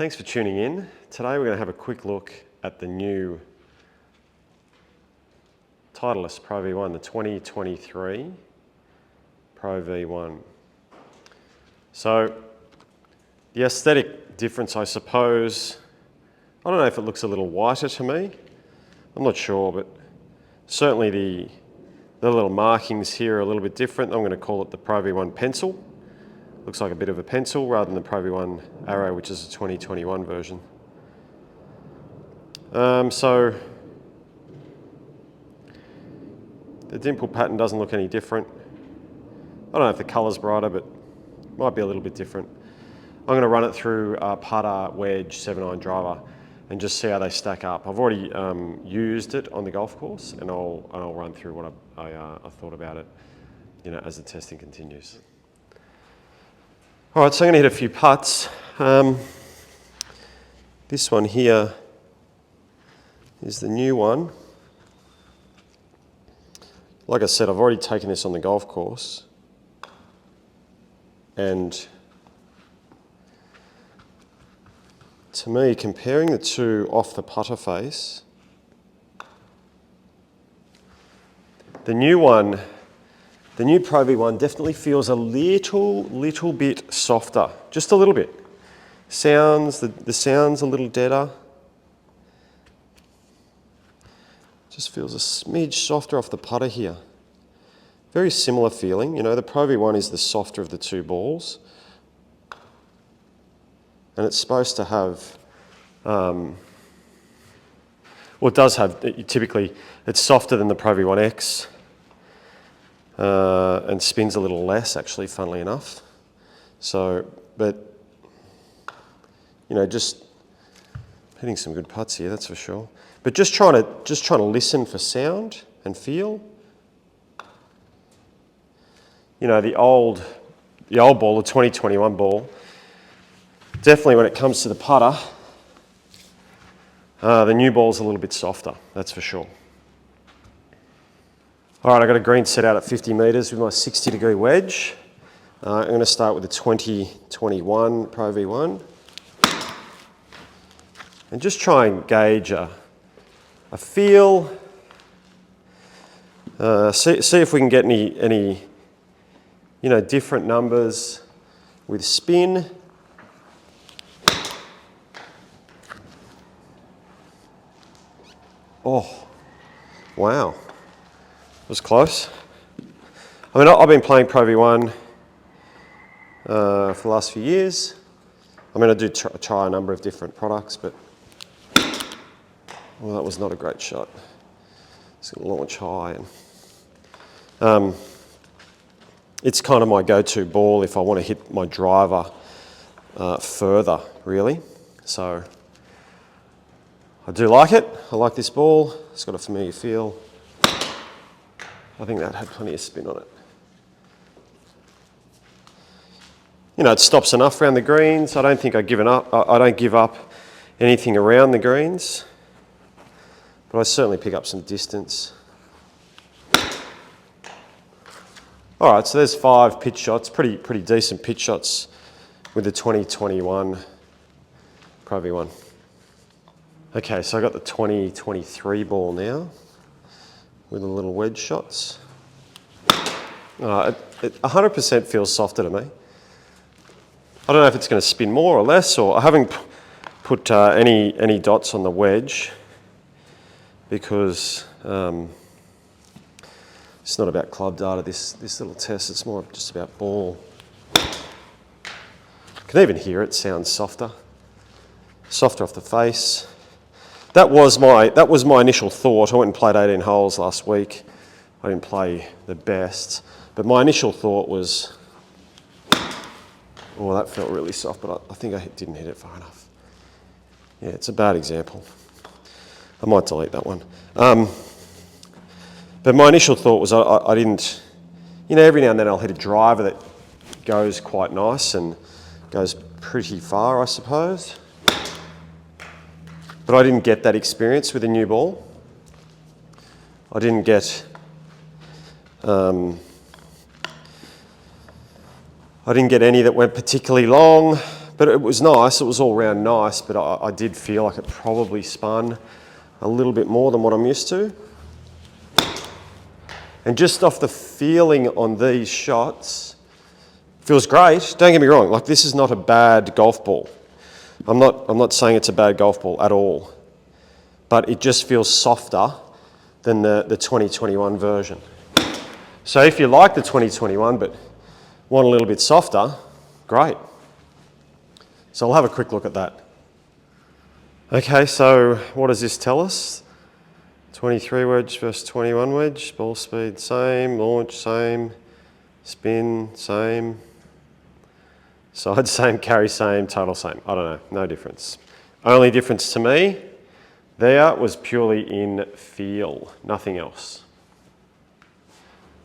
Thanks for tuning in. Today we're going to have a quick look at the new Titleist Pro V1, the 2023 Pro V1. So the aesthetic difference, I suppose, I don't know if it looks a little whiter to me. I'm not sure, but certainly the little markings here are a little bit different. I'm going to call it the Pro V1 pencil. Looks like a bit of a pencil rather than the Pro V1 Arrow, which is a 2021 version. So the dimple pattern doesn't look any different. I don't know if the colour's brighter, but it might be a little bit different. I'm going to run it through a putter, wedge, 7-iron driver and just see how they stack up. I've already used it on the golf course, and I'll run through what I thought about it, as the testing continues. All right, so I'm going to hit a few putts. This one here is the new one. Like I said, I've already taken this on the golf course, and to me, comparing the two off the putter face, the new one, the new Pro V1 definitely feels a little bit softer, just a little bit. The sound's a little deader. Just feels a smidge softer off the putter here. Very similar feeling. The Pro V1 is the softer of the two balls. And it's supposed to have, well, it does have, typically, it's softer than the Pro V1 X. And spins a little less, actually, funnily enough. So, but, just hitting some good putts here, that's for sure. But just trying to listen for sound and feel. The old ball, the 2021 ball, definitely when it comes to the putter, the new ball's a little bit softer, that's for sure. All right, I've got a green set out at 50 metres with my 60-degree wedge. I'm going to start with the 2021 Pro V1. And just try and gauge a feel. See if we can get any different numbers with spin. Oh, wow. It was close. I've been playing Pro V1 for the last few years. I do try a number of different products, but well, that was not a great shot. It's going to launch high, and it's kind of my go-to ball if I want to hit my driver further, really. So I do like it. I like this ball. It's got a familiar feel. I think that had plenty of spin on it. It stops enough around the greens. I don't think I've given up. I don't give up anything around the greens, but I certainly pick up some distance. All right, so there's 5 pitch shots, pretty decent pitch shots with the 2021 Pro V1. Okay, so I got the 2023 ball now, with the little wedge shots. It 100% feels softer to me. I don't know if it's going to spin more or less, or I haven't put any dots on the wedge because it's not about club data, this little test. It's more just about ball. I can even hear it sounds softer off the face. That was my initial thought. I went and played 18 holes last week. I didn't play the best, but my initial thought was, oh, that felt really soft, but I think I didn't hit it far enough. Yeah, it's a bad example. I might delete that one. But my initial thought was I didn't, every now and then I'll hit a driver that goes quite nice and goes pretty far, I suppose. But I didn't get that experience with a new ball. I didn't get any that went particularly long, But it was nice, it was all round nice, but I did feel like it probably spun a little bit more than what I'm used to. And just off the feeling on these shots, feels great. Don't get me wrong, like this is not a bad golf ball. I'm not saying it's a bad golf ball at all, but it just feels softer than the 2021 version. So if you like the 2021 but want a little bit softer, great. So I'll have a quick look at that. Okay, so what does this tell us? 23 wedge versus 21 wedge, ball speed same, launch same, spin same, side same, carry same, total same. I don't know, no difference. Only difference to me there was purely in feel, nothing else.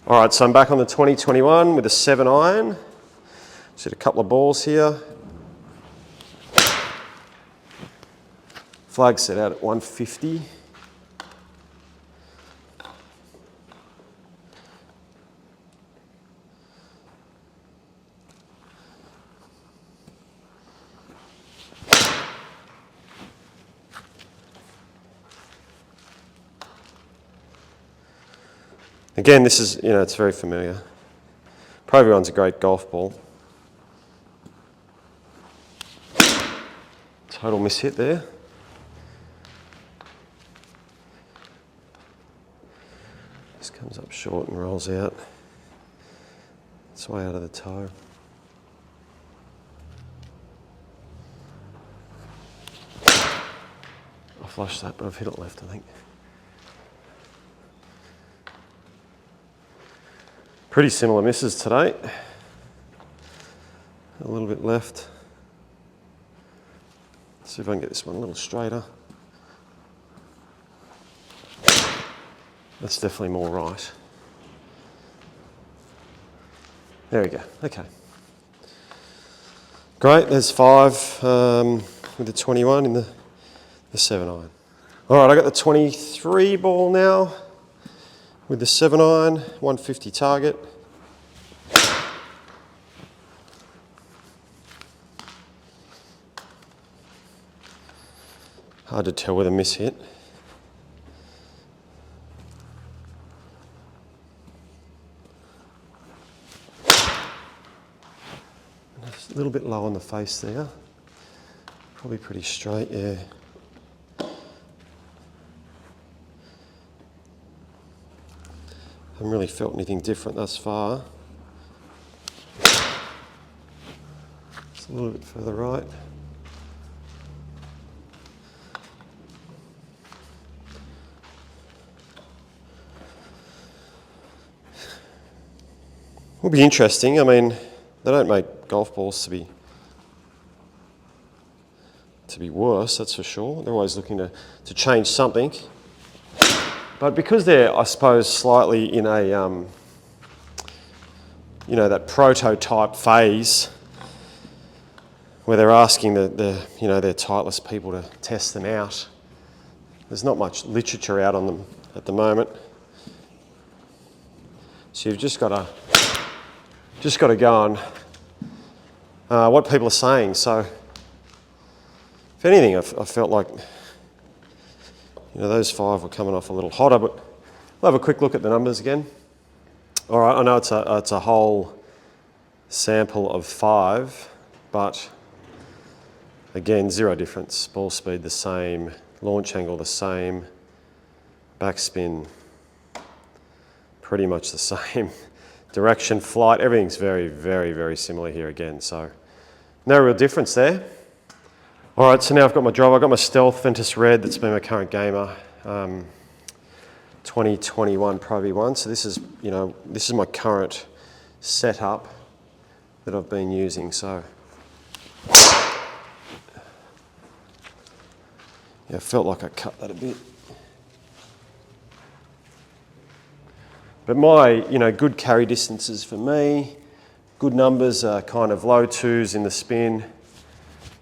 All right, so I'm back on the 2021 with a 7 iron. Just hit a couple of balls here. Flag set out at 150. Again, this is, it's very familiar. Pro V1's a great golf ball. Total mishit there. This comes up short and rolls out. It's way out of the toe. I flushed that, but I've hit it left, I think. Pretty similar misses today. A little bit left. Let's see if I can get this one a little straighter. That's definitely more right. There we go, okay. Great, there's 5 with the 21 in the 7 iron. All right, I got the 23 ball now with the 7 iron, 150 target. Hard to tell with a miss hit. Just a little bit low on the face there. Probably pretty straight, yeah. Haven't really felt anything different thus far. Just a little bit further right. Will be interesting. I mean, they don't make golf balls to be worse, that's for sure. They're always looking to change something. But because they're, I suppose, slightly in a, that prototype phase where they're asking their Titleist people to test them out, there's not much literature out on them at the moment. So you've just got to go on what people are saying. So if anything, I felt like those 5 were coming off a little hotter, but we'll have a quick look at the numbers again. All right, I know it's a whole sample of 5, but again, 0 difference. Ball speed the same, launch angle the same, backspin pretty much the same. Direction, flight, everything's very, very, very similar here again, so no real difference there. All right, so now I've got my driver. I've got my Stealth Ventus Red that's been my current gamer, 2021 Pro V1. So this is my current setup that I've been using. So yeah, I felt like I cut that a bit. But my, good carry distances for me, good numbers are kind of low 2s in the spin,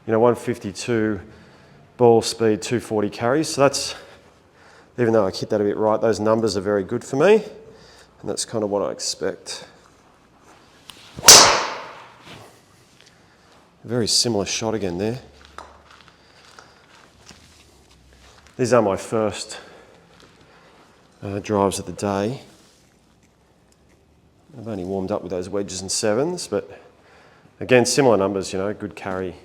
152 ball speed, 240 carries. So that's, even though I hit that a bit right, those numbers are very good for me. And that's kind of what I expect A very similar shot again there. These are my first drives of the day. I've only warmed up with those wedges and sevens, but again, similar numbers, you know, good carry.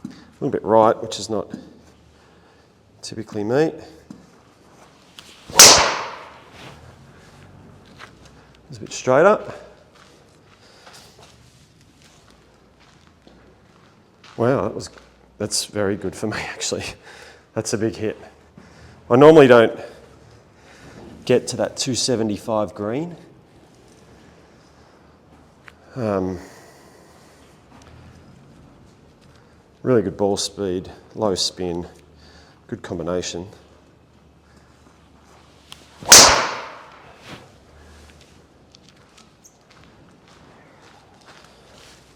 A little bit right, which is not typically me. It's a bit straighter. Wow, that's very good for me actually. That's a big hit. I normally don't get to that 275 green. Really good ball speed, low spin, good combination. I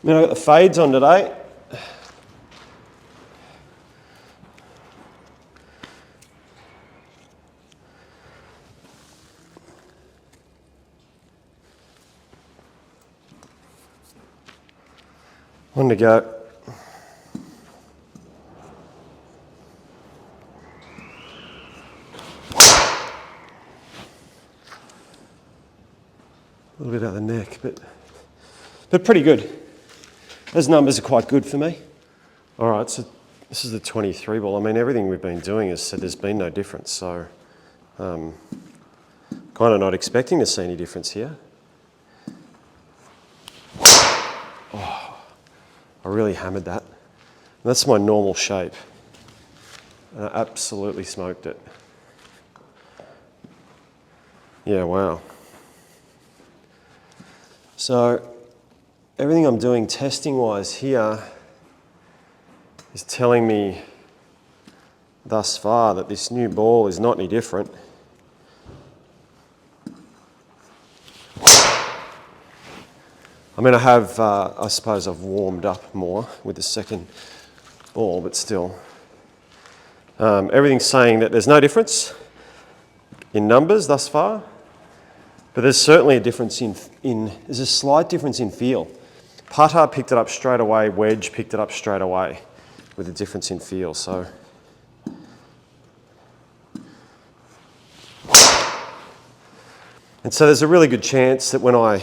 mean, I got the fades on today. One to go. A little bit out of the neck, but pretty good. Those numbers are quite good for me. All right, so this is the 23 ball. I mean, everything we've been doing has said there's been no difference, so kind of not expecting to see any difference here. Oh, I really hammered that. That's my normal shape. And I absolutely smoked it. Yeah, wow. So everything I'm doing testing-wise here is telling me thus far that this new ball is not any different. I mean, I suppose I've warmed up more with the second ball, but still. Everything's saying that there's no difference in numbers thus far, but there's certainly a difference there's a slight difference in feel. Putter picked it up straight away, wedge picked it up straight away with a difference in feel, so. And so there's a really good chance that when I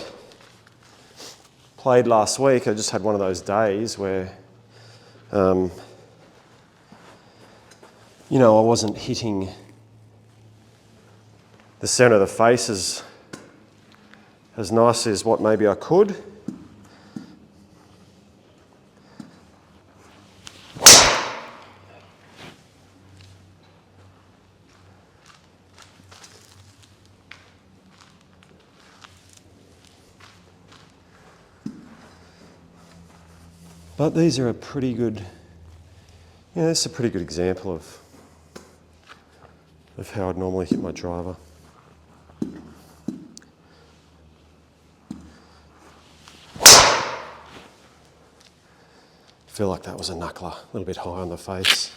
played last week, I just had one of those days where, you know, I wasn't hitting the centre of the face as nicely as what maybe I could. But these are a pretty good, this is a pretty good example of how I'd normally hit my driver. I feel like that was a knuckler, a little bit high on the face.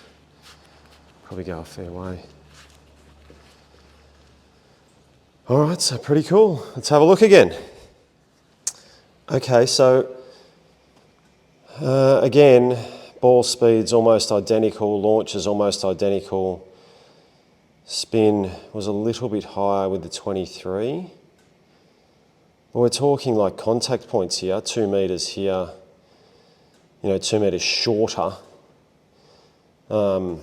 Probably go a fair way. All right, so pretty cool. Let's have a look again. Okay, so again, ball speed's almost identical, launch is almost identical. Spin was a little bit higher with the 23. But we're talking like contact points here, 2 metres here, 2 metres shorter. Both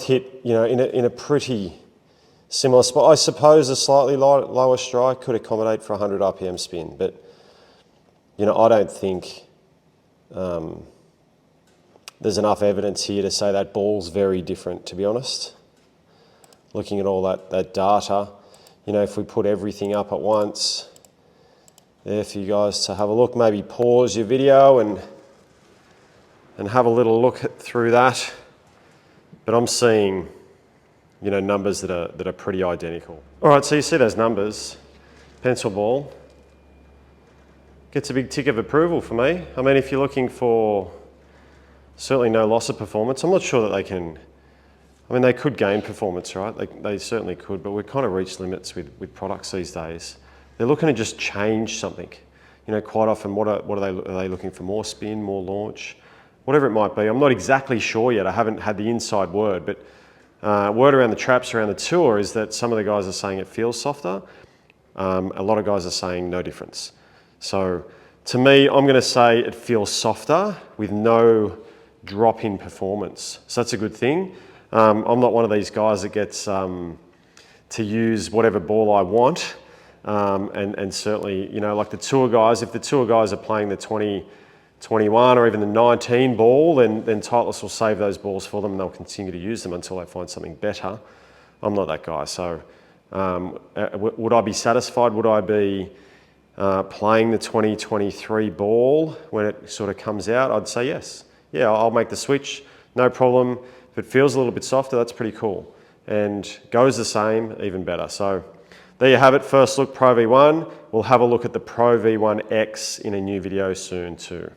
hit, in a pretty similar spot. I suppose a slightly lower strike could accommodate for 100 RPM spin, but I don't think there's enough evidence here to say that ball's very different, to be honest. Looking at all that data, if we put everything up at once, there for you guys to have a look, maybe pause your video and have a little look through that. But I'm seeing, numbers that are pretty identical. All right, so you see those numbers. Pencil ball gets a big tick of approval for me. I mean, if you're looking for certainly no loss of performance, I'm not sure that they can. I mean, they could gain performance, right? They certainly could, but we've kind of reached limits with products these days. They're looking to just change something. You know, quite often, are they looking for? More spin, more launch, whatever it might be. I'm not exactly sure yet. I haven't had the inside word, but word around the traps around the tour is that some of the guys are saying it feels softer. A lot of guys are saying no difference. So to me, I'm going to say it feels softer with no drop in performance. So that's a good thing. I'm not one of these guys that gets to use whatever ball I want. And certainly, you know, like the tour guys, if the tour guys are playing the 20, 21 or even the 19 ball, then Titleist will save those balls for them and they'll continue to use them until they find something better. I'm not that guy. So would I be satisfied? Would I be playing the 2023 ball when it sort of comes out? I'd say yes. Yeah, I'll make the switch, no problem. If it feels a little bit softer, that's pretty cool. And goes the same, even better. So there you have it, first look Pro V1. We'll have a look at the Pro V1X in a new video soon too.